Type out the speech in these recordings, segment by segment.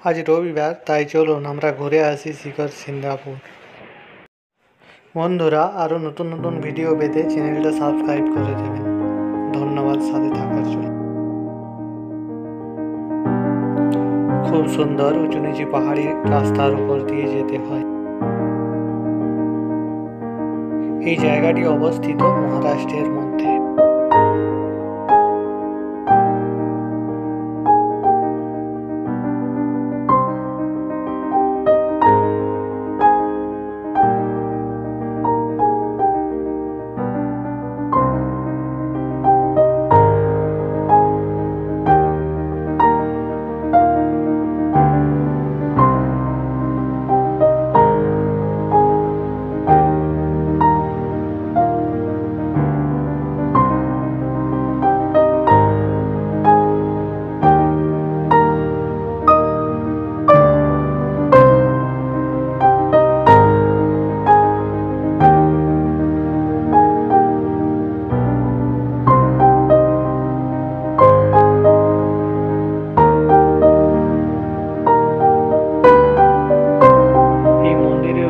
আজ রবিবার, তাই চলুন আমরা ঘুরে আসি শিখর সিঙ্গাপুর। বন্ধুরা, আরও নতুন নতুন ভিডিও পেতে চ্যানেলটা সাবস্ক্রাইব করে দেবেন। ধন্যবাদ সাথে থাকার জন্য। খুব সুন্দর উঁচু নিচু পাহাড়ি রাস্তার উপর দিয়ে যেতে হয়। এই জায়গাটি অবস্থিত মহারাষ্ট্রের মধ্যে।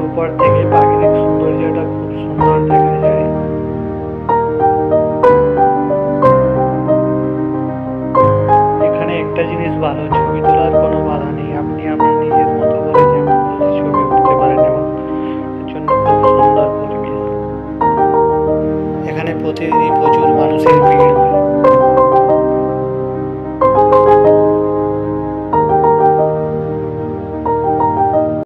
উপর থেকে প্রাকৃতিক সৌন্দর্যটা খুব সুন্দর দেখা যায়। এখানে একটা জিনিস ভালো, ছবি তোলার কোনো বাধা নেই। আপনি আপনার নিজের মতো করে যেমন খুশি ছবি উঠতে পারেন এবং এর জন্য খুব সুন্দর পরিবেশ। এখানে প্রতিদিনই প্রচুর মানুষের ভিড়